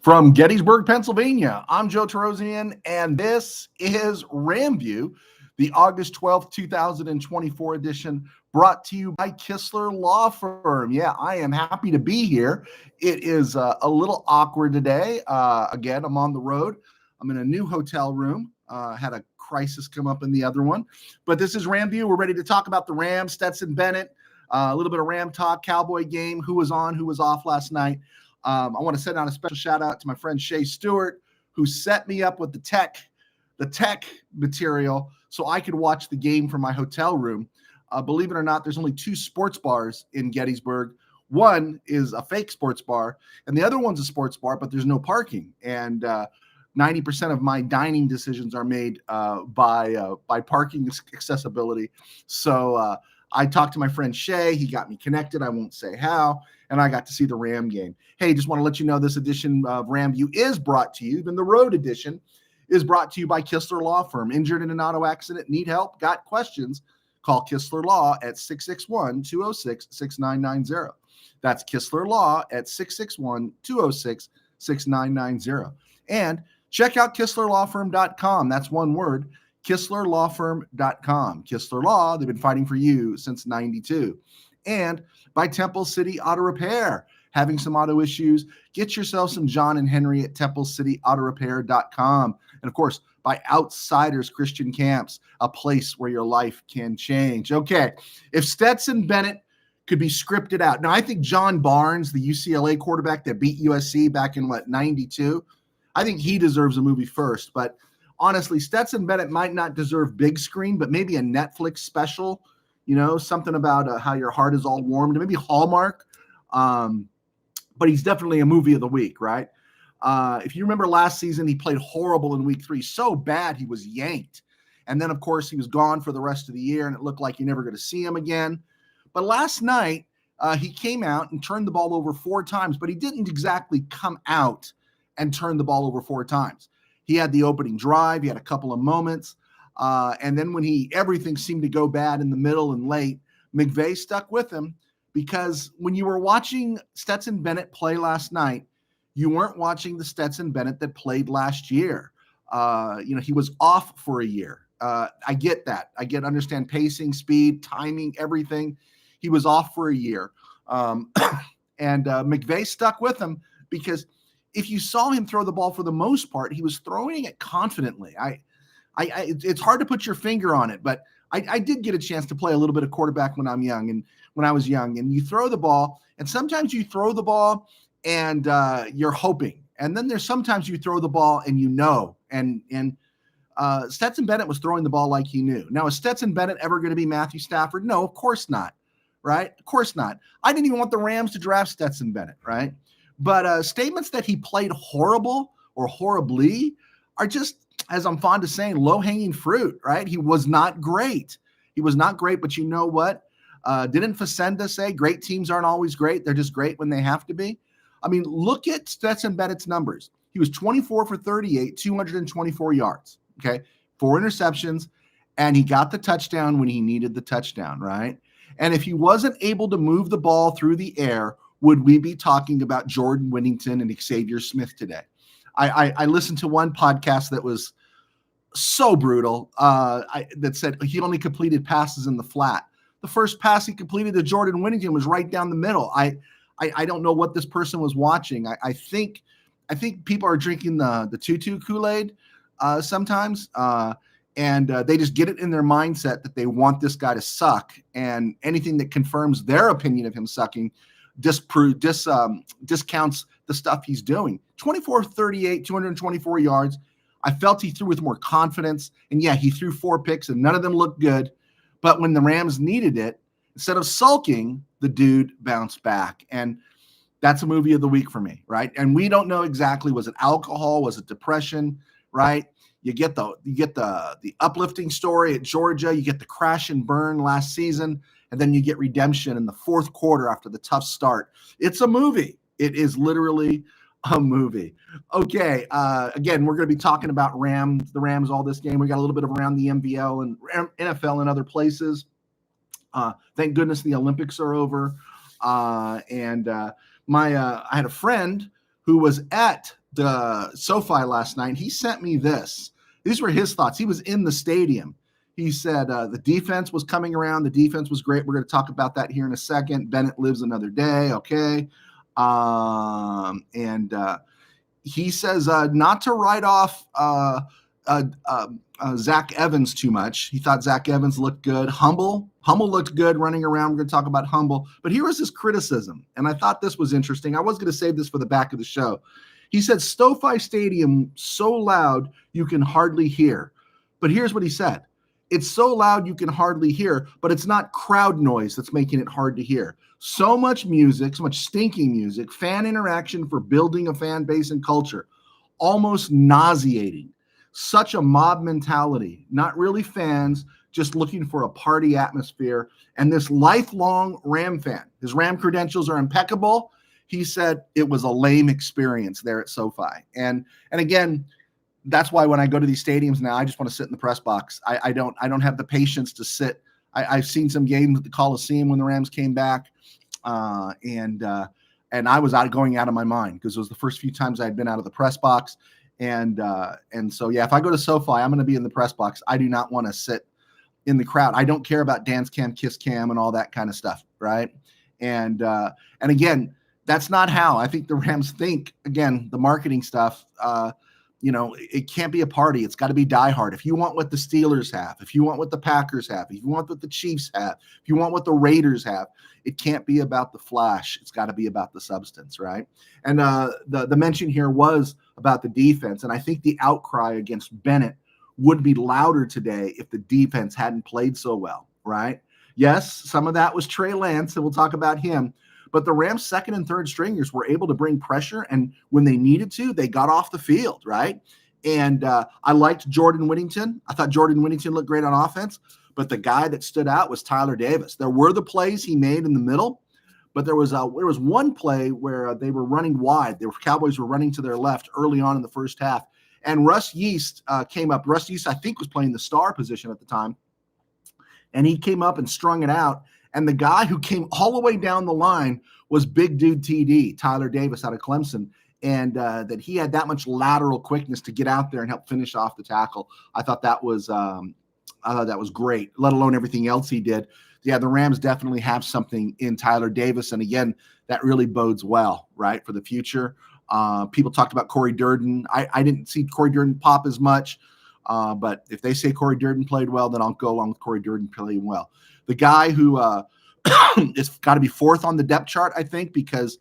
From Gettysburg, Pennsylvania, I'm Joe Tarosian, and this is RamView, the August 12th, 2024 edition, brought to you by Kistler Law Firm. Yeah, I am happy to be here. It is a little awkward today. Again, I'm on the road. I'm in a new hotel room. Had a crisis come up in the other one. But this is RamView. We're ready to talk about the Rams, Stetson Bennett, a little bit of Ram talk, Cowboy game, who was on, who was off last night. I want to send out a special shout out to my friend Shay Stewart, who set me up with the tech material so I could watch the game from my hotel room. Believe it or not, there's only two sports bars in Gettysburg. One is a fake sports bar, and the other one's a sports bar, but there's no parking. And 90% of my dining decisions are made by parking accessibility. So I talked to my friend Shay. He got me connected. I won't say how. And I got to see the Ram game. Hey, just want to let you know this edition of RamView is brought to you, even the road edition is brought to you by Kistler Law Firm. Injured in an auto accident, need help, got questions, call Kistler Law at 661-206-6990. That's Kistler Law at 661-206-6990. And check out KistlerLawFirm.com. That's one word, KistlerLawFirm.com. Kistler Law, they've been fighting for you since 92. And by Temple City Auto Repair. Having some auto issues, get yourself some John and Henry at TempleCityAutoRepair.com. And of course, by Outsiders Christian Camps, a place where your life can change. Okay, if Stetson Bennett could be scripted out. Now, I think John Barnes, the UCLA quarterback that beat USC back in, 92, I think he deserves a movie first. But honestly, Stetson Bennett might not deserve big screen, but maybe a Netflix special, something about how your heart is all warmed, maybe Hallmark. But he's definitely a movie of the week, right? If you remember last season, he played horrible in week 3, so bad he was yanked. And then, of course, he was gone for the rest of the year, and it looked like you're never going to see him again. But last night, he came out and turned the ball over 4 times, but he didn't exactly come out and turn the ball over 4 times. He had the opening drive. He had a couple of moments. And then when everything seemed to go bad in the middle and late, McVay stuck with him. Because when you were watching Stetson Bennett play last night, you weren't watching the Stetson Bennett that played last year. He was off for a year. I get that. Understand pacing, speed, timing, everything. He was off for a year. And McVay stuck with him because if you saw him throw the ball for the most part, he was throwing it confidently. It's hard to put your finger on it, but I did get a chance to play a little bit of quarterback when I was young, and you throw the ball, and sometimes you throw the ball and you're hoping, and then there's sometimes you throw the ball and and Stetson Bennett was throwing the ball like he knew. Now, is Stetson Bennett ever going to be Matthew Stafford? No, of course not, right? Of course not. I didn't even want the Rams to draft Stetson Bennett, right? But statements that he played horrible or horribly are just, as I'm fond of saying, low-hanging fruit, right? He was not great. But you know what? Didn't Facenda say great teams aren't always great? They're just great when they have to be. I mean, look at Stetson Bennett's numbers. He was 24 for 38, 224 yards, okay? 4 interceptions, and he got the touchdown when he needed the touchdown, right? And if he wasn't able to move the ball through the air, would we be talking about Jordan Whittington and Xavier Smith today? I listened to one podcast that was so brutal that said he only completed passes in the flat. The first pass he completed to Jordan Whittington was right down the middle. I don't know what this person was watching. I think people are drinking the tutu Kool-Aid sometimes, and they just get it in their mindset that they want this guy to suck, and anything that confirms their opinion of him sucking discounts the stuff he's doing. 24-38, 224 yards. I felt he threw with more confidence, and yeah, he threw 4 picks, and none of them looked good. But when the Rams needed it, instead of sulking, the dude bounced back. And that's a movie of the week for me, right? And we don't know exactly, was it alcohol? Was it depression, right? You get the uplifting story at Georgia. You get the crash and burn last season. And then you get redemption in the 4th quarter after the tough start. It's a movie. It is literally a movie. Okay. Again, we're going to be talking about the Rams all this game. We got a little bit of around the MVL and NFL and other places. Thank goodness the Olympics are over. I had a friend who was at the SoFi last night, he sent me this. These were his thoughts. He was in the stadium. He said the defense was coming around. The defense was great. We're going to talk about that here in a second. Bennett lives another day. Okay. He says not to write off Zach Evans too much. He thought Zach Evans looked good. Humble looked good running around. We're going to talk about Humble. But here was his criticism, and I thought this was interesting. I was going to save this for the back of the show. He said, SoFi Stadium so loud you can hardly hear. But here's what he said. It's so loud you can hardly hear, but it's not crowd noise that's making it hard to hear. So much music, so much stinking music, fan interaction for building a fan base and culture. Almost nauseating. Such a mob mentality. Not really fans, just looking for a party atmosphere. And this lifelong Ram fan, his Ram credentials are impeccable. He said it was a lame experience there at SoFi. And again, that's why when I go to these stadiums now, I just want to sit in the press box. I don't have the patience to sit. I've seen some games at the Coliseum when the Rams came back, and I was going out of my mind because it was the first few times I had been out of the press box, and so yeah, if I go to SoFi, I'm going to be in the press box. I do not want to sit in the crowd. I don't care about dance cam, kiss cam, and all that kind of stuff, right? And again, that's not how I think the Rams think. Again, the marketing stuff. It can't be a party. It's got to be diehard. If you want what the Steelers have, if you want what the Packers have, if you want what the Chiefs have, if you want what the Raiders have, it can't be about the flash. It's got to be about the substance, right? And the mention here was about the defense, and I think the outcry against Bennett would be louder today if the defense hadn't played so well, right? Yes, some of that was Trey Lance, and we'll talk about him. But the Rams' second and third stringers were able to bring pressure, and when they needed to, they got off the field, right? And I liked Jordan Whittington. I thought Jordan Whittington looked great on offense, but the guy that stood out was Tyler Davis. There were the plays he made in the middle, but there was one play where they were running wide. The Cowboys were running to their left early on in the first half, and Russ Yeast came up. Russ Yeast, I think, was playing the star position at the time, and he came up and strung it out. And the guy who came all the way down the line was big dude TD, Tyler Davis out of Clemson, and that he had that much lateral quickness to get out there and help finish off the tackle. I thought that was great, let alone everything else he did. Yeah, the Rams definitely have something in Tyler Davis, and again, that really bodes well, right, for the future. People talked about Corey Durden. I didn't see Corey Durden pop as much, but if they say Corey Durden played well, then I'll go along with Corey Durden playing well. The guy who is got to be fourth on the depth chart, I think, because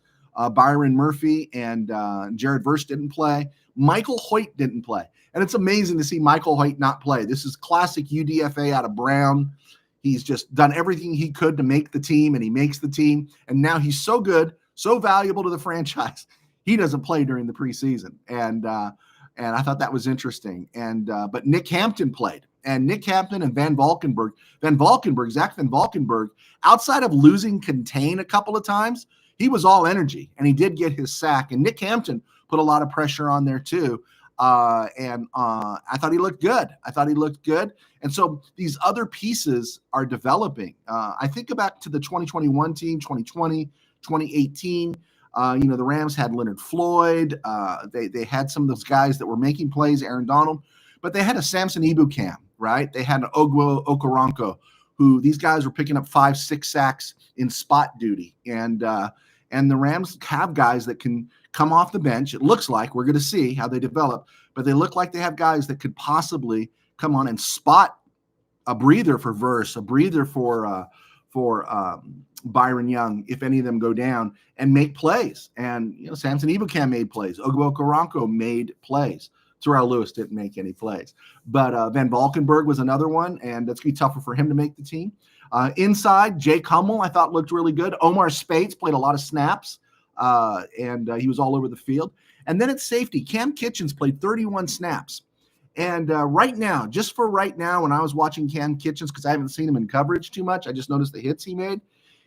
Byron Murphy and Jared Verse didn't play. Michael Hoyt didn't play. And it's amazing to see Michael Hoyt not play. This is classic UDFA out of Brown. He's just done everything he could to make the team, and he makes the team. And now he's so good, so valuable to the franchise. He doesn't play during the preseason. And I thought that was interesting. But Nick Hampton played. And Nick Hampton and Zach Van Valkenburg, outside of losing contain a couple of times, he was all energy, and he did get his sack. And Nick Hampton put a lot of pressure on there too. I thought he looked good. And so these other pieces are developing. I think back to the 2021 team, 2020, 2018. The Rams had Leonard Floyd. They had some of those guys that were making plays, Aaron Donald, but they had a Samson Ebukam, right? They had an Ogwo Okoronkwo, who these guys were picking up 5-6 sacks in spot duty. And the Rams have guys that can come off the bench. It looks like, we're going to see how they develop, but they look like they have guys that could possibly come on and spot a breather for Verse, a breather for Byron Young, if any of them go down, and make plays. And Samson Ebukam made plays. Ogwo Okoronkwo made plays. Terrell Lewis didn't make any plays. But Van Valkenburg was another one, and it's going to be tougher for him to make the team. Inside, Jake Hummel, I thought, looked really good. Omar Speights played a lot of snaps, and he was all over the field. And then at safety, Cam Kitchens played 31 snaps. And right now, when I was watching Cam Kitchens, because I haven't seen him in coverage too much, I just noticed the hits he made.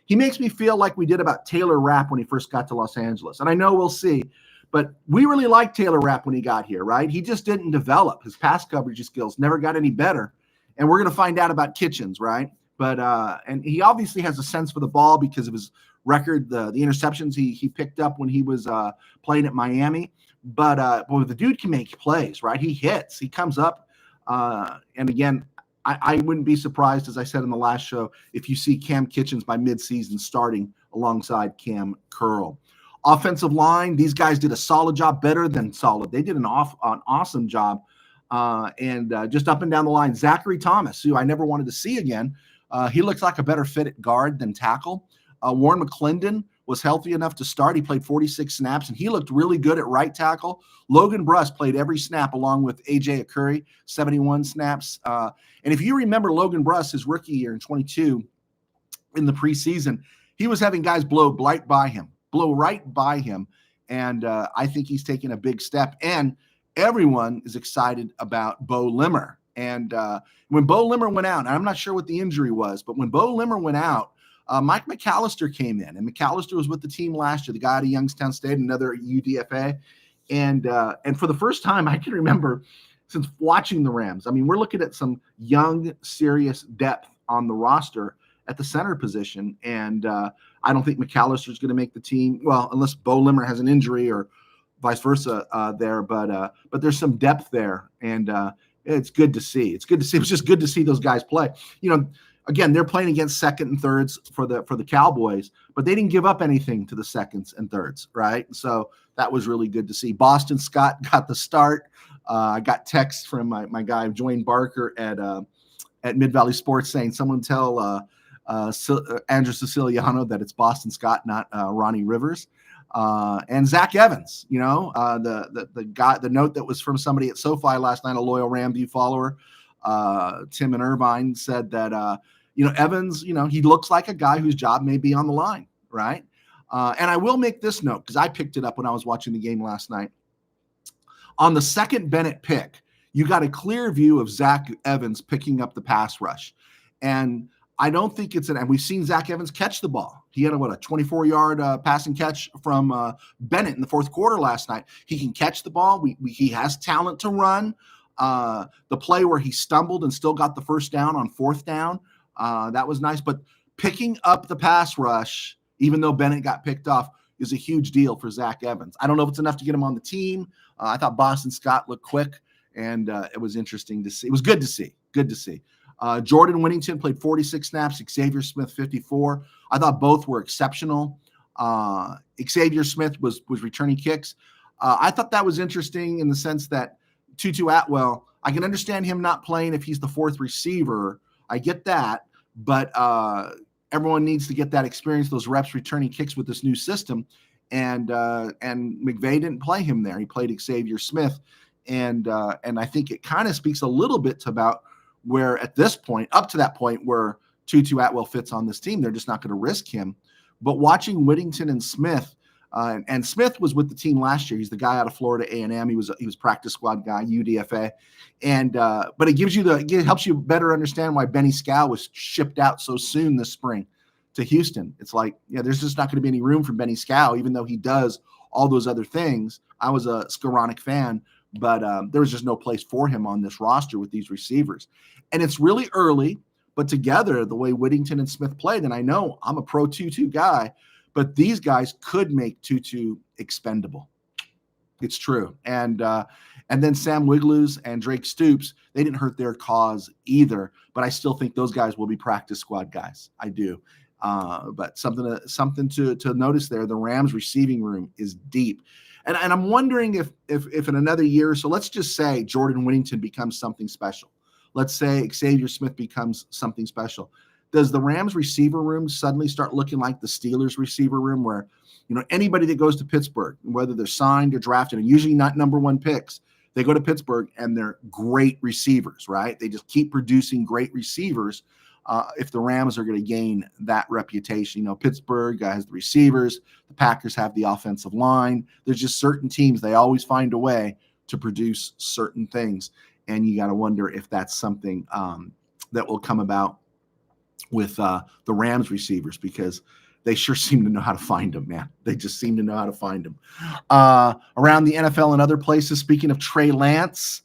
He makes me feel like we did about Taylor Rapp when he first got to Los Angeles. And I know we'll see. But we really liked Taylor Rapp when he got here, right? He just didn't develop. His pass coverage skills never got any better. And we're going to find out about Kitchens, right? But and he obviously has a sense for the ball because of his record, the interceptions he picked up when he was playing at Miami. But boy, the dude can make plays, right? He hits, he comes up. And again, I wouldn't be surprised, as I said in the last show, if you see Cam Kitchens by midseason starting alongside Cam Curl. Offensive line, these guys did a solid job, better than solid. They did an awesome job. And just up and down the line, Zachary Thomas, who I never wanted to see again, he looks like a better fit at guard than tackle. Warren McClendon was healthy enough to start. He played 46 snaps, and he looked really good at right tackle. Logan Bruss played every snap along with A.J. Akuri, 71 snaps. And if you remember Logan Bruss, his rookie year in 22, in the preseason, he was having guys blow right by him. And I think he's taking a big step. And everyone is excited about Bo Limmer. And when Bo Limmer went out, and I'm not sure what the injury was, but when Bo Limmer went out, Mike McAllister came in, and McAllister was with the team last year, the guy out of Youngstown State, another UDFA. And for the first time I can remember since watching the Rams, I mean, we're looking at some young, serious depth on the roster at the center position. And I don't think McAllister is going to make the team. Well, unless Bo Limmer has an injury or vice versa there. But there's some depth there, and it's good to see. It's good to see. It was just good to see those guys play. Again, they're playing against second and thirds for the Cowboys, but they didn't give up anything to the seconds and thirds, right? So that was really good to see. Boston Scott got the start. I got texts from my guy, Joyne Barker at Mid-Valley Sports saying, someone tell Andrew Siciliano that it's Boston Scott, not Ronnie Rivers. And Zach Evans, the guy, the note that was from somebody at SoFi last night, a loyal RamView follower, Tim in Irvine, said that, Evans, he looks like a guy whose job may be on the line, right? And I will make this note, because I picked it up when I was watching the game last night. On the second Bennett pick, you got a clear view of Zach Evans picking up the pass rush. And I don't think and we've seen Zach Evans catch the ball. He had a 24-yard passing catch from Bennett in the fourth quarter last night. He can catch the ball. He has talent to run. The play where he stumbled and still got the first down on fourth down, that was nice. But picking up the pass rush, even though Bennett got picked off, is a huge deal for Zach Evans. I don't know if it's enough to get him on the team. I thought Boston Scott looked quick, and it was interesting to see. It was good to see. Good to see. Jordan Whittington played 46 snaps. Xavier Smith 54. I thought both were exceptional. Xavier Smith was returning kicks. I thought that was interesting in the sense that Tutu Atwell, I can understand him not playing if he's the fourth receiver. I get that, but everyone needs to get that experience, those reps returning kicks with this new system. And McVay didn't play him there. He played Xavier Smith, and I think it kind of speaks a little bit to about where at this point, up to that point where Tutu Atwell fits on this team, they're just not going to risk him. But watching Whittington and Smith, and Smith was with the team last year. He's the guy out of Florida A&M. He was practice squad guy, UDFA, and but it helps you better understand why Benny Scow was shipped out so soon this spring to Houston. It's like, there's just not going to be any room for Benny Scow, even though he does all those other things. I was a Skoranek fan, but there was just no place for him on this roster with these receivers. And it's really early, but together, the way Whittington and Smith played, and I know I'm a pro Tutu guy, but these guys could make Tutu expendable. It's true. And then Sam Wiglusz and Drake Stoops, they didn't hurt their cause either, but I still think those guys will be practice squad guys. I do. But something to notice there, the Rams receiving room is deep. And I'm wondering if in another year, so let's just say Jordan Whittington becomes something special. Let's say Xavier Smith becomes something special. Does the Rams receiver room suddenly start looking like the Steelers receiver room where, anybody that goes to Pittsburgh, whether they're signed or drafted, and usually not number one picks, they go to Pittsburgh and they're great receivers, right? They just keep producing great receivers. If the Rams are going to gain that reputation, Pittsburgh has the receivers, the Packers have the offensive line. There's just certain teams, they always find a way to produce certain things. And you got to wonder if that's something that will come about with the Rams receivers, because they sure seem to know how to find them, man. They just seem to know how to find them. Around the NFL and other places, speaking of Trey Lance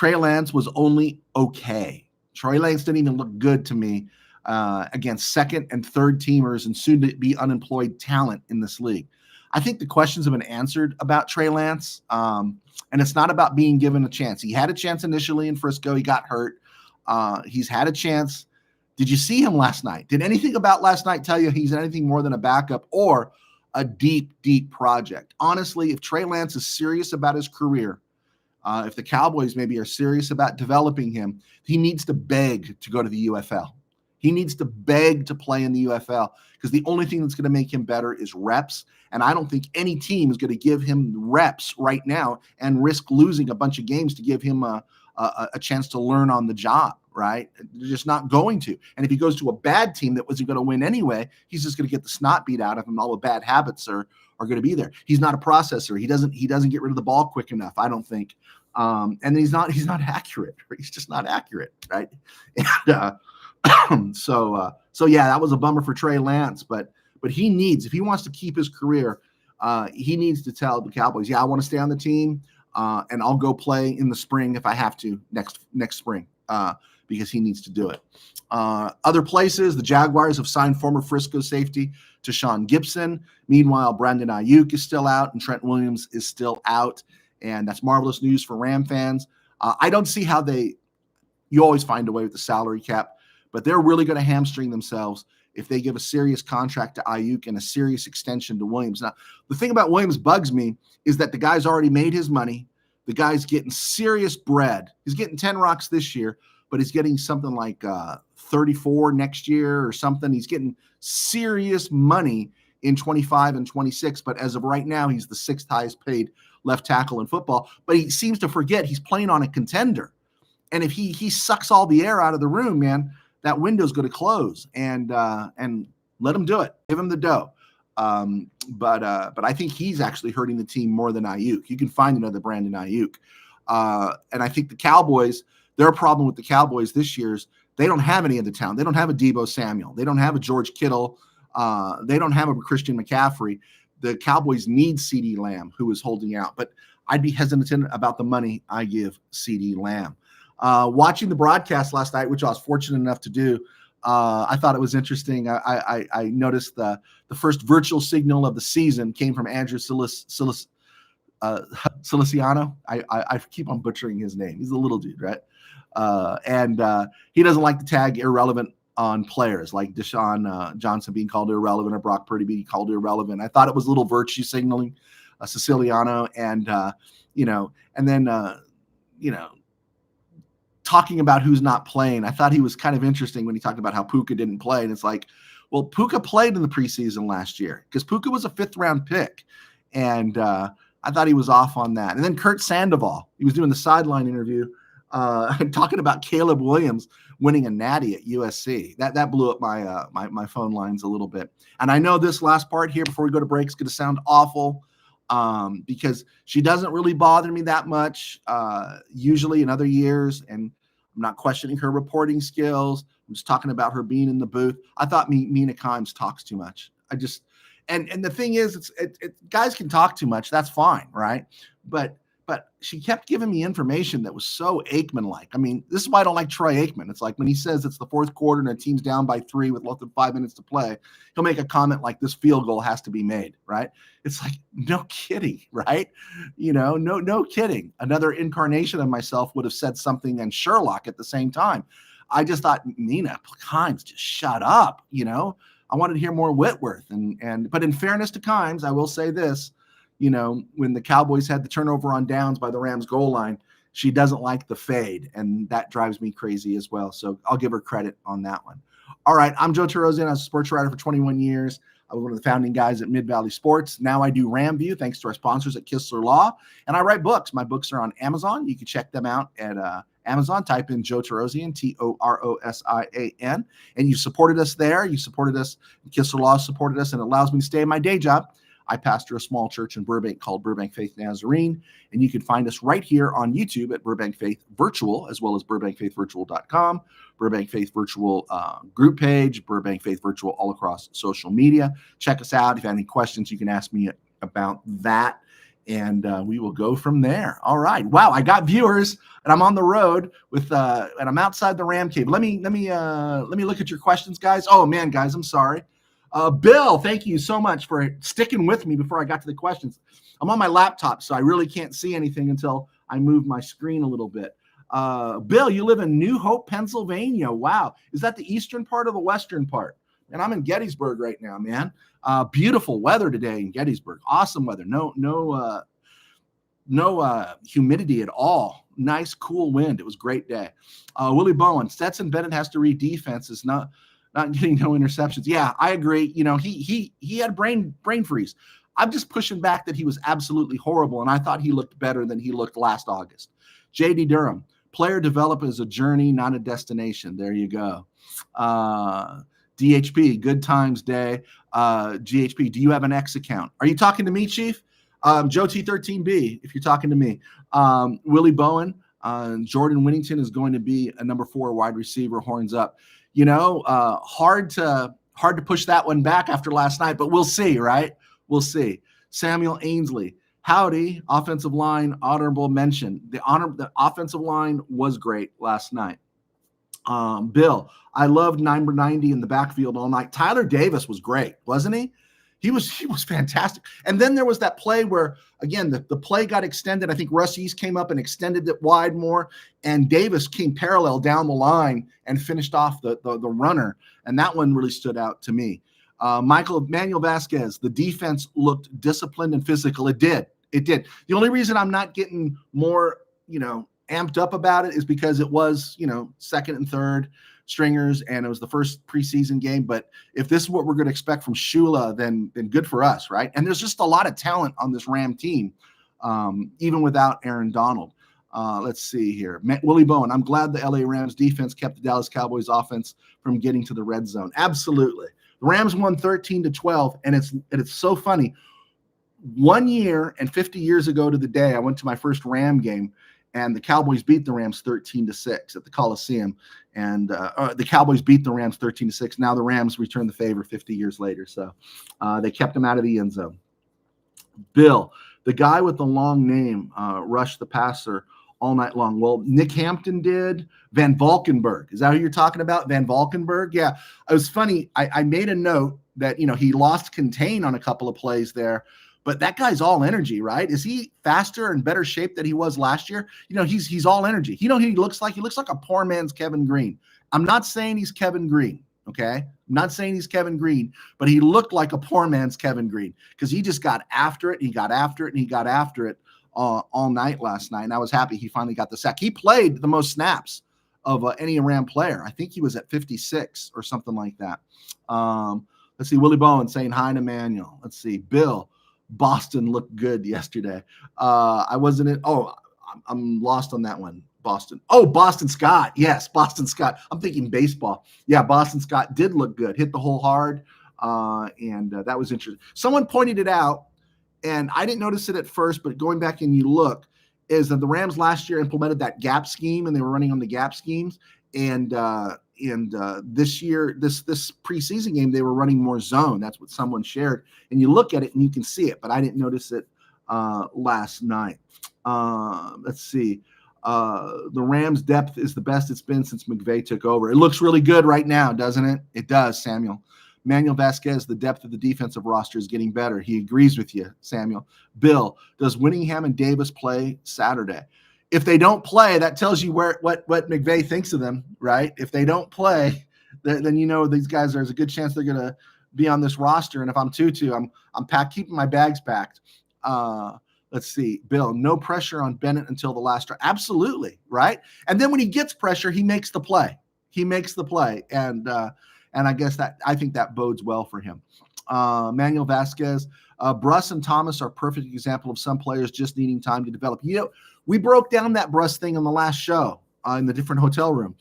was only okay. Trey Lance didn't even look good to me. against second and third teamers and soon to be unemployed talent in this league. I think the questions have been answered about Trey Lance, and it's not about being given a chance. He had a chance initially in Frisco. He got hurt. He's had a chance. Did you see him last night? Did anything about last night tell you he's anything more than a backup or a deep, deep project? Honestly, if Trey Lance is serious about his career, if the Cowboys maybe are serious about developing him, he needs to beg to go to the UFL. He needs to beg to play in the UFL because the only thing that's going to make him better is reps. And I don't think any team is going to give him reps right now and risk losing a bunch of games to give him a chance to learn on the job, right? They're just not going to. And if he goes to a bad team that wasn't going to win anyway, he's just going to get the snot beat out of him. All the bad habits are going to be there. He's not a processor. He doesn't get rid of the ball quick enough, I don't think. And he's not accurate. He's just not accurate, right? And so yeah, that was a bummer for Trey Lance, but he needs, if he wants to keep his career, he needs to tell the Cowboys, yeah, I want to stay on the team, and I'll go play in the spring if I have to next spring, because he needs to do it. Other places, the Jaguars have signed former Frisco safety Tashawn Gibson. Meanwhile, Brandon Ayuk is still out and Trent Williams is still out, and that's marvelous news for Ram fans. I don't see how you always find a way with the salary cap, but they're really going to hamstring themselves if they give a serious contract to Ayuk and a serious extension to Williams. Now, the thing about Williams bugs me is that the guy's already made his money. The guy's getting serious bread. He's getting 10 rocks this year, but he's getting something like 34 next year or something. He's getting serious money in 25 and 26, but as of right now, he's the 6th highest paid left tackle in football. But he seems to forget he's playing on a contender. And if he sucks all the air out of the room, man, that window's going to close, and let him do it. Give him the dough. But I think he's actually hurting the team more than Ayuk. You can find another Brandon Ayuk. And I think the Cowboys, their problem with the Cowboys this year is they don't have any of the talent. They don't have a Deebo Samuel. They don't have a George Kittle. They don't have a Christian McCaffrey. The Cowboys need CeeDee Lamb, who is holding out. But I'd be hesitant about the money I give CeeDee Lamb. Watching the broadcast last night, which I was fortunate enough to do, I thought it was interesting. I noticed the first virtual signal of the season came from Andrew Siliciano. I keep on butchering his name. He's a little dude, right? And he doesn't like to tag irrelevant on players, like Deshaun Johnson being called irrelevant or Brock Purdy being called irrelevant. I thought it was a little virtue signaling, Siciliano, and then talking about who's not playing. I thought he was kind of interesting when he talked about how Puka didn't play. And it's like, well, Puka played in the preseason last year because Puka was a 5th round pick. And I thought he was off on that. And then Kurt Sandoval, he was doing the sideline interview and talking about Caleb Williams winning a natty at USC. That blew up my phone lines a little bit. And I know this last part here before we go to break is going to sound awful, because she doesn't really bother me that much, usually in other years. And I'm not questioning her reporting skills. I'm just talking about her being in the booth. I thought Mina Kimes talks too much. And the thing is, guys can talk too much. That's fine, right? But she kept giving me information that was so Aikman-like. I mean, this is why I don't like Troy Aikman. It's like when he says it's the 4th quarter and a team's down by 3 with less than 5 minutes to play, he'll make a comment like this field goal has to be made, right? It's like, no kidding, right? No kidding. Another incarnation of myself would have said something and Sherlock at the same time. I just thought, Mina Kimes, just shut up, I wanted to hear more Whitworth. But in fairness to Kimes, I will say this, when the Cowboys had the turnover on downs by the Rams goal line, she doesn't like the fade, and that drives me crazy as well. So I'll give her credit on that one. All right, I'm Joe Terosian. I was a sports writer for 21 years. I was one of the founding guys at Mid-Valley Sports. Now I do RamView, thanks to our sponsors at Kistler Law, and I write books. My books are on Amazon. You can check them out at Amazon. Type in Joe Terosian, Torosian, and you supported us there. You supported us. Kistler Law supported us, and it allows me to stay in my day job. I pastor a small church in Burbank called Burbank Faith Nazarene, and you can find us right here on YouTube at Burbank Faith Virtual, as well as BurbankFaithVirtual.com, Burbank Faith Virtual group page, Burbank Faith Virtual all across social media. Check us out. If you have any questions, you can ask me about that. and we will go from there. All right. Wow, I got viewers, and I'm on the road with, and I'm outside the Ram cave. Let me look at your questions, guys. Oh man, guys, I'm sorry. Bill, thank you so much for sticking with me before I got to the questions. I'm on my laptop, so I really can't see anything until I move my screen a little bit. Bill, you live in New Hope, Pennsylvania. Wow, is that the eastern part or the western part? And I'm in Gettysburg right now, man. Beautiful weather today in Gettysburg. Awesome weather. No humidity at all. Nice, cool wind. It was a great day. Willie Bowen, Stetson Bennett has to read defenses, not getting no interceptions. Yeah, I agree. You know, he had brain freeze. I'm just pushing back that he was absolutely horrible, and I thought he looked better than he looked last August. J.D. Durham, player develop is a journey, not a destination. There you go. DHP, good times day. GHP, do you have an X account? Are you talking to me, Chief? Joe T13B, if you're talking to me. Willie Bowen, Jordan Whittington is going to be a number 4 wide receiver, horns up. You know, hard to push that one back after last night, but we'll see, right? We'll see. Samuel Ainsley, howdy, offensive line, honorable mention. The offensive line was great last night. Bill, I loved number 90 in the backfield all night. Tyler Davis was great, wasn't he? He was fantastic. And then there was that play where, again, the play got extended. I think Russ East came up and extended it wide more, and Davis came parallel down the line and finished off the runner. And that one really stood out to me. Manuel Vasquez, the defense looked disciplined and physical. It did. The only reason I'm not getting more, amped up about it is because it was, second and third stringers, and it was the first preseason game. But if this is what we're going to expect from Shula, then good for us, right? And there's just a lot of talent on this Ram team, even without Aaron Donald. Let's see here. Willie Bowen, I'm glad the LA Rams defense kept the Dallas Cowboys offense from getting to the red zone. Absolutely. The Rams won 13-12, and it's so funny. 1 year and 50 years ago to the day, I went to my first Ram game, and the Cowboys beat the Rams 13-6 at the Coliseum. And the Cowboys beat the Rams 13-6. Now the Rams return the favor 50 years later. So they kept them out of the end zone. Bill, the guy with the long name, rushed the passer all night long. Well, Nick Hampton did. Van Valkenburg. Is that who you're talking about? Van Valkenburg? Yeah. It was funny. I made a note that, he lost contain on a couple of plays there. But that guy's all energy, right? Is he faster and better shape than he was last year? He's all energy. You know who he looks like? He looks like a poor man's Kevin Green. I'm not saying he's Kevin Green, okay? I'm not saying he's Kevin Green, but he looked like a poor man's Kevin Green because he just got after it. He got after it, and he got after it all night last night. And I was happy he finally got the sack. He played the most snaps of any Ram player. I think he was at 56 or something like that. Let's see. Willie Bowen saying hi to Manuel. Let's see. Bill. Boston looked good yesterday. I wasn't in. Oh, I'm lost on that one. Boston. Oh, Boston Scott. Yes, Boston Scott. I'm thinking baseball. Yeah, Boston Scott did look good. Hit the hole hard, and that was interesting. Someone pointed it out, and I didn't notice it at first, but going back and you look, is that the Rams last year implemented that gap scheme, and they were running on the gap schemes. And this year, this preseason game, they were running more zone. That's what someone shared. And you look at it and you can see it, but I didn't notice it last night. Let's see. The Rams' depth is the best it's been since McVay took over. It looks really good right now, doesn't it? It does, Samuel. Manuel Vasquez, the depth of the defensive roster is getting better. He agrees with you, Samuel. Bill, does Winningham and Davis play Saturday? If they don't play, that tells you what McVay thinks of them, right? If they don't play, then these guys, there's a good chance they're going to be on this roster. And if I'm Tutu, I'm keeping my bags packed. Let's see. Bill, no pressure on Bennett until the last drive. Absolutely, right? And then when he gets pressure, he makes the play. And I think that bodes well for him. Manuel Vasquez, Bruss and Thomas are a perfect example of some players just needing time to develop. We broke down that Bruss thing on the last show in the different hotel room.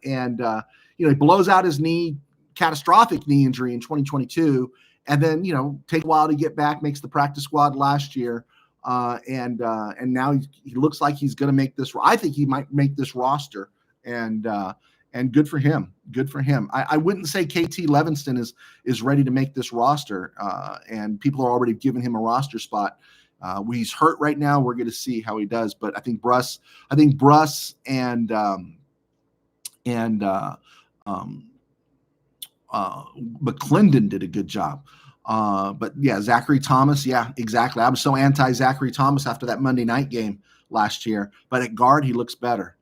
He blows out his knee, catastrophic knee injury in 2022. And then, take a while to get back, makes the practice squad last year. And now he looks like he's going to make this. I think he might make this roster. And good for him. I wouldn't say KT Levinston is ready to make this roster. And people are already giving him a roster spot. He's hurt right now. We're going to see how he does, but I think Bruss and McClendon did a good job. But yeah, Zachary Thomas. Yeah, exactly. I was so anti Zachary Thomas after that Monday night game last year, but at guard, he looks better.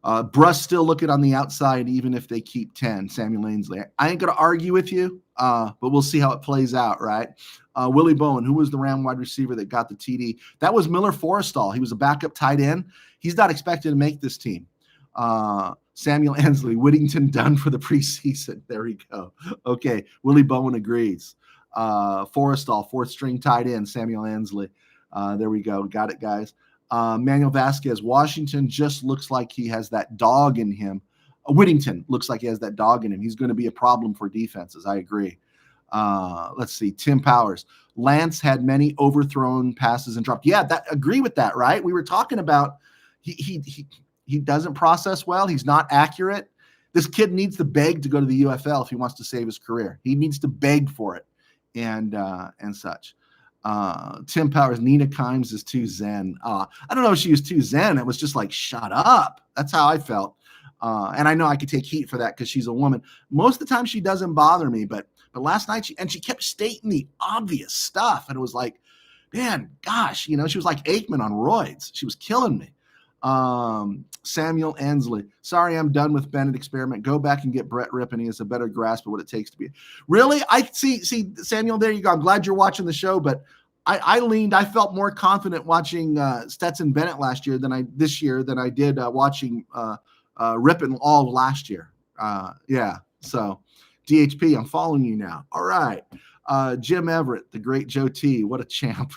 Bruss still looking on the outside, even if they keep 10, Samuel Ainsley. I ain't going to argue with you, but we'll see how it plays out, right? Willie Bowen, who was the Ram wide receiver that got the TD? That was Miller Forrestal. He was a backup tight end. He's not expected to make this team. Samuel Ansley, Whittington done for the preseason. There we go. Okay, Willie Bowen agrees. Forrestal, fourth string tight end, Samuel Ansley. There we go. Got it, guys. Manuel Vasquez, Washington just looks like he has that dog in him. Whittington looks like he has that dog in him. He's going to be a problem for defenses. I agree. Let's see. Tim Powers. Lance had many overthrown passes and dropped. Yeah, agree with that, right? We were talking about he doesn't process well. He's not accurate. This kid needs to beg to go to the UFL if he wants to save his career. He needs to beg for it and such. Tim Powers, Nina Kimes is too zen. I don't know if she was too zen. It was just like, shut up. That's how I felt. And I know I could take heat for that because she's a woman. Most of the time she doesn't bother me, but last night she kept stating the obvious stuff. And it was like, man, gosh, she was like Aikman on roids. She was killing me. Samuel Ansley. Sorry, I'm done with Bennett experiment. Go back and get Brett Rippon. He has a better grasp of what it takes to be. Really? I see, Samuel, there you go. I'm glad you're watching the show, but I felt more confident watching Stetson Bennett this year than I did watching Rippon all of last year. Yeah. So DHP, I'm following you now. All right. Jim Everett, the great Joe T. What a champ.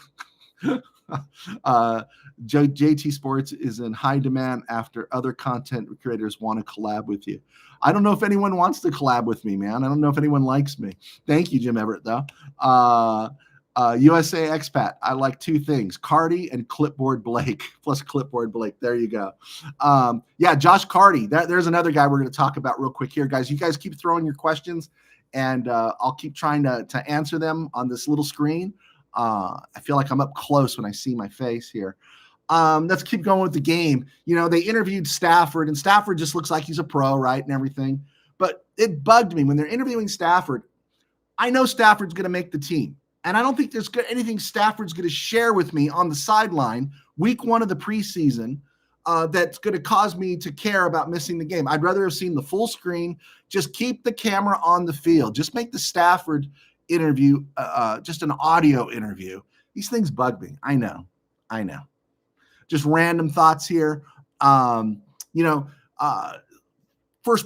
JT Sports is in high demand after other content creators want to collab with you. I don't know if anyone wants to collab with me, man. I don't know if anyone likes me. Thank you, Jim Everett, though. USA Expat. I like two things, Cardi and Clipboard Blake, plus Clipboard Blake. There you go. Yeah, Josh Cardi. There's another guy we're going to talk about real quick here, guys. You guys keep throwing your questions, and I'll keep trying to answer them on this little screen. I feel like I'm up close when I see my face here. Let's keep going with the game. They interviewed Stafford, and Stafford just looks like he's a pro, right, and everything. But it bugged me when they're interviewing Stafford. I know Stafford's going to make the team, and I don't think there's anything Stafford's going to share with me on the sideline week 1 of the preseason that's going to cause me to care about missing the game. I'd rather have seen the full screen. Just keep the camera on the field. Just make the Stafford interview just an audio interview. These things bug me. I know. Just random thoughts here. First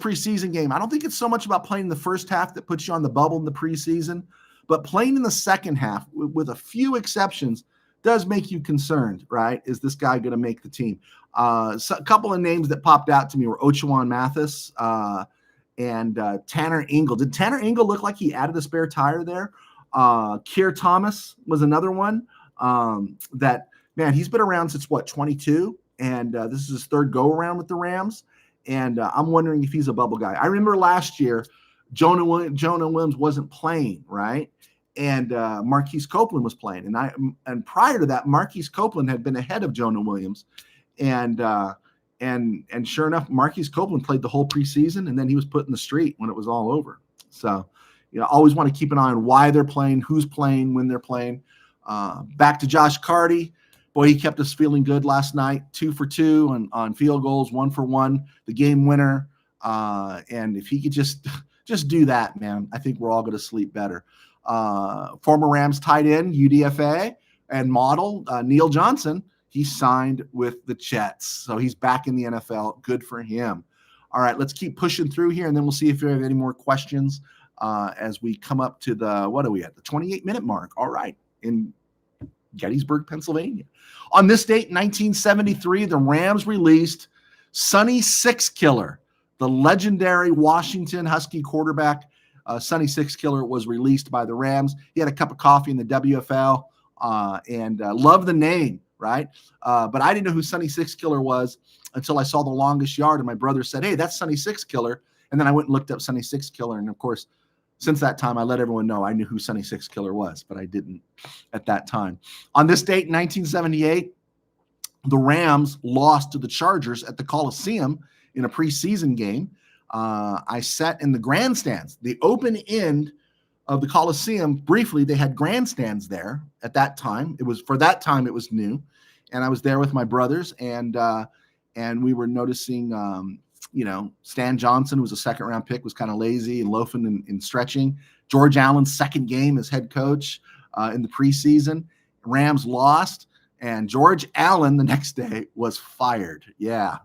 preseason game. I don't think it's so much about playing the first half that puts you on the bubble in the preseason, but playing in the second half, with a few exceptions, does make you concerned, right? Is this guy going to make the team? So a couple of names that popped out to me were Ochawan Mathis and Tanner Engel. Did Tanner Engel look like he added a spare tire there? Keir Thomas was another one that, man, he's been around since, 22? And this is his third go-around with the Rams. And I'm wondering if he's a bubble guy. I remember last year, Jonah Williams wasn't playing, right? And Marquise Copeland was playing. And prior to that, Marquise Copeland had been ahead of Jonah Williams. And sure enough, Marquise Copeland played the whole preseason, and then he was put in the street when it was all over. So, always want to keep an eye on why they're playing, who's playing, when they're playing. Back to Josh Cardi. Boy, he kept us feeling good last night. 2 for 2 on field goals, 1 for 1, the game winner. And if he could just do that, man, I think we're all going to sleep better. Former Rams tight end, UDFA, and model, Neil Johnson, he signed with the Jets. So he's back in the NFL. Good for him. All right, let's keep pushing through here, and then we'll see if you have any more questions as we come up to the 28-minute mark. All right, in Gettysburg, Pennsylvania. On this date, 1973, the Rams released Sonny Sixkiller, the legendary Washington Husky quarterback. Sonny Sixkiller was released by the Rams. He had a cup of coffee in the WFL and loved the name, right? But I didn't know who Sonny Sixkiller was until I saw The Longest Yard, and my brother said, "Hey, that's Sonny Sixkiller." And then I went and looked up Sonny Sixkiller, and of course, since that time, I let everyone know I knew who Sonny Six Killer was, but I didn't at that time. On this date in 1978, the Rams lost to the Chargers at the Coliseum in a preseason game. I sat in the grandstands, the open end of the Coliseum. Briefly, they had grandstands there at that time. It was new, and I was there with my brothers, and we were noticing, Stan Johnson, who was a second-round pick, was kind of lazy and loafing and stretching. George Allen's second game as head coach in the preseason. Rams lost, and George Allen the next day was fired. Yeah.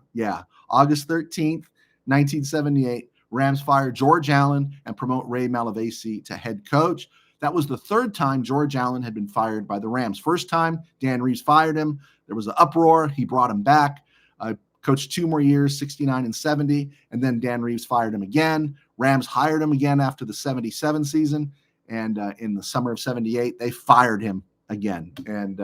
August 13th, 1978, Rams fired George Allen and promote Ray Malavasi to head coach. That was the third time George Allen had been fired by the Rams. First time, Dan Reeves fired him. There was an uproar. He brought him back. Coached 2 more years, 69 and 70, and then Dan Reeves fired him again. Rams hired him again after the 77 season, and in the summer of 78, they fired him again. And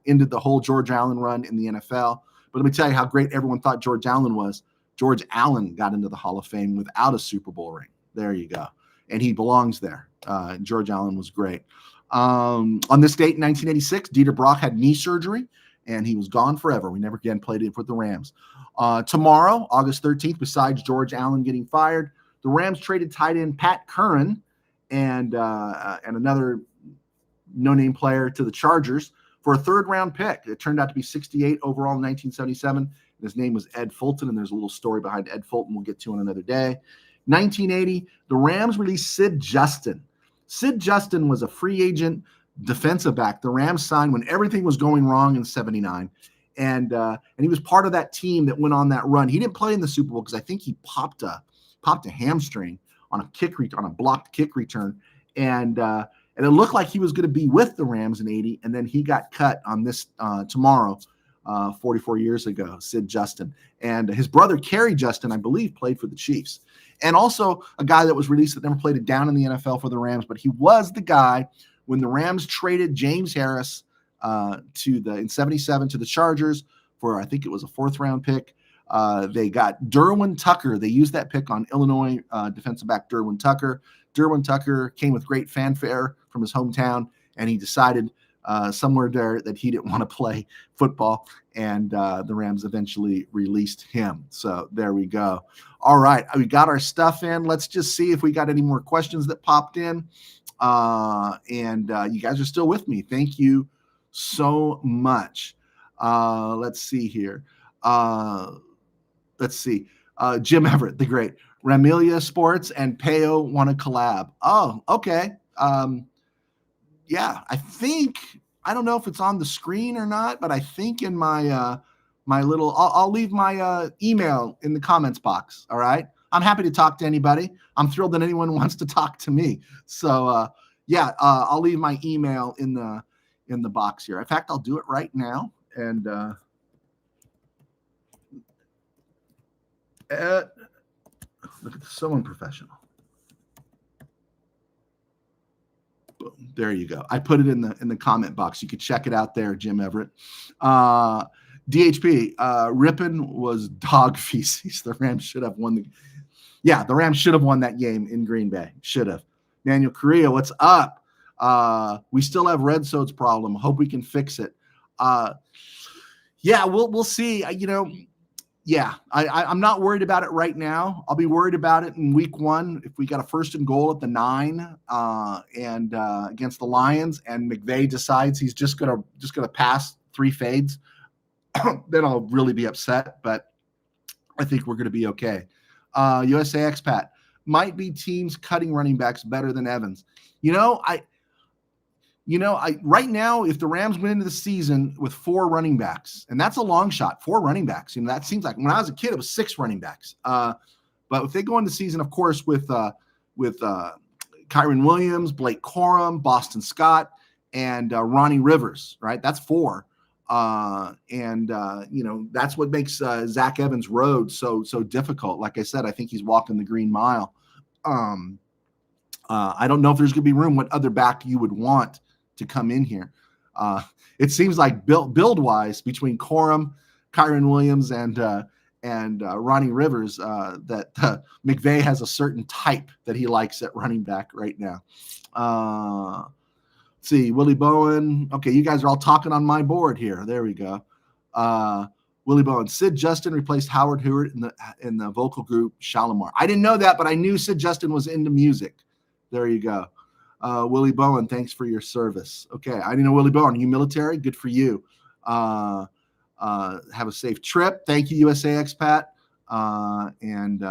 ended the whole George Allen run in the NFL. But let me tell you how great everyone thought George Allen was. George Allen got into the Hall of Fame without a Super Bowl ring. There you go. And he belongs there. George Allen was great. On this date in 1986, Dieter Brock had knee surgery, and he was gone forever. We never again played it with the Rams. Tomorrow, August 13th, besides George Allen getting fired, the Rams traded tight end Pat Curran and another no-name player to the Chargers for a third-round pick. It turned out to be 68 overall in 1977. His name was Ed Fulton, and there's a little story behind Ed Fulton we'll get to on another day. 1980, the Rams released Sid Justin. Sid Justin was a free agent defensive back the Rams signed when everything was going wrong in 79. And he was part of that team that went on that run. He didn't play in the Super Bowl because I think he popped a hamstring on a blocked kick return. And it looked like he was going to be with the Rams in 80, and then he got cut on this tomorrow, 44 years ago, Sid Justin. And his brother, Kerry Justin, I believe, played for the Chiefs. And also a guy that was released that never played it down in the NFL for the Rams, but he was the guy when the Rams traded James Harris in 77 to the Chargers for, I think it was a 4th-round pick. They got Derwin Tucker. They used that pick on Illinois defensive back Derwin Tucker. Derwin Tucker came with great fanfare from his hometown, and he decided somewhere there that he didn't want to play football, and the Rams eventually released him. So there we go. All right, we got our stuff in. Let's just see if we got any more questions that popped in. And you guys are still with me. Thank you so much. Let's see here. Jim Everett, the great. Ramelia Sports and Peo want to collab. Oh, okay. I think, I don't know if it's on the screen or not, but I think in my I'll leave my email in the comments box. All right. I'm happy to talk to anybody. I'm thrilled that anyone wants to talk to me. So I'll leave my email in the box here. In fact, I'll do it right now. And look at this, so unprofessional. Boom, there you go. I put it in the comment box. You could check it out there, Jim Everett. DHP, Rippin was dog feces. The Rams should have won the Rams should have won that game in Green Bay. Should have. Daniel Correa, what's up? We still have red sods problem. Hope we can fix it. We'll see. I'm not worried about it right now. I'll be worried about it in week 1 if we got a 1st and goal at the 9 and against the Lions, and McVay decides he's just gonna pass 3 fades. Then I'll really be upset. But I think we're gonna be okay. USA expat, might be teams cutting running backs better than Evans. Right now, if the Rams went into the season with 4 running backs, and that's a long shot, 4 running backs. That seems like when I was a kid, it was 6 running backs. But if they go into the season, of course, with Kyron Williams, Blake Corum, Boston Scott, and Ronnie Rivers, right? That's 4. That's what makes Zach Evans' road so difficult. Like I said, I think he's walking the green mile. I don't know if there's going to be room. What other back you would want to come in here? It seems like build-wise between Corum, Kyron Williams, and Ronnie Rivers that McVay has a certain type that he likes at running back right now. Let's see, Willie Bowen. Okay, you guys are all talking on my board here. There we go. Willie Bowen. Sid Justin replaced Howard Hewart in the vocal group Shalimar. I didn't know that, but I knew Sid Justin was into music. There you go. Willie Bowen, thanks for your service. Okay, I didn't know Willie Bowen. Are you military? Good for you. Have a safe trip. Thank you, USA Expat, and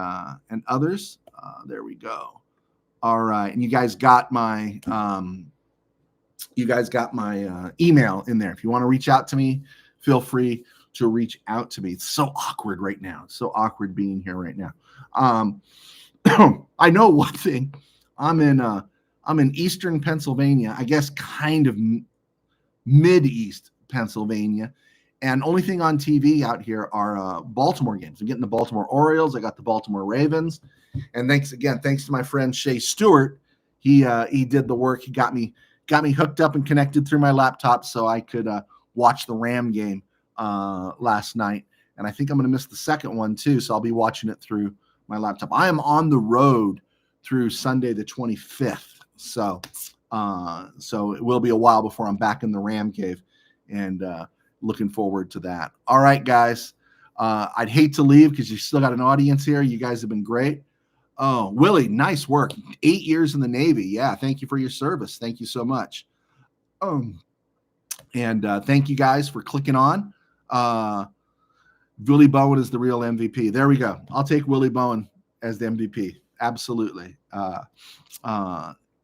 others. There we go. All right, and you guys got my email in there. If you want to reach out to me, feel free to reach out to me. It's so awkward right now. It's so awkward being here right now. I know one thing. I'm in Eastern Pennsylvania, I guess kind of mid-east Pennsylvania. And only thing on TV out here are Baltimore games. I'm getting the Baltimore Orioles. I got the Baltimore Ravens. And thanks to my friend Shay Stewart. He did the work. He got me hooked up and connected through my laptop so I could watch the Ram game last night. And I think I'm going to miss the second one too. So I'll be watching it through my laptop. I am on the road through Sunday the 25th. So it will be a while before I'm back in the Ram cave, and looking forward to that. All right, guys. I'd hate to leave because you still got an audience here. You guys have been great. Oh, Willie, nice work. 8 years in the Navy. Yeah, thank you for your service. Thank you so much. And thank you guys for clicking on. Willie Bowen is the real MVP. There we go. I'll take Willie Bowen as the MVP. Absolutely.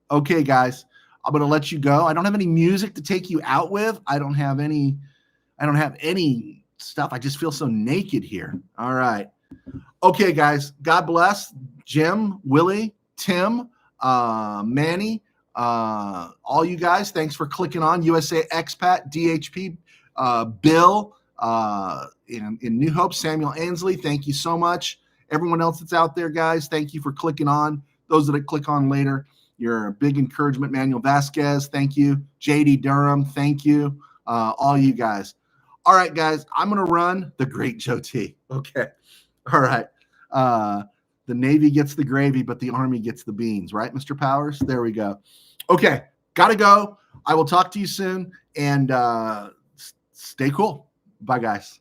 Okay, guys, I'm going to let you go. I don't have any music to take you out with. I don't have any stuff. I just feel so naked here. All right. Okay, guys, God bless. Jim, Willie, Tim, Manny, all you guys, thanks for clicking on. USA Expat, DHP, Bill, in New Hope, Samuel Ansley, thank you so much. Everyone else that's out there, guys, thank you for clicking on. Those that click on later, you're a big encouragement. Manuel Vasquez, thank you. JD Durham, thank you. All you guys. All right, guys, I'm going to run the great Joe T. Okay. All right. The Navy gets the gravy, but the Army gets the beans, right, Mr. Powers? There we go. Okay. Got to go. I will talk to you soon, and stay cool. Bye, guys.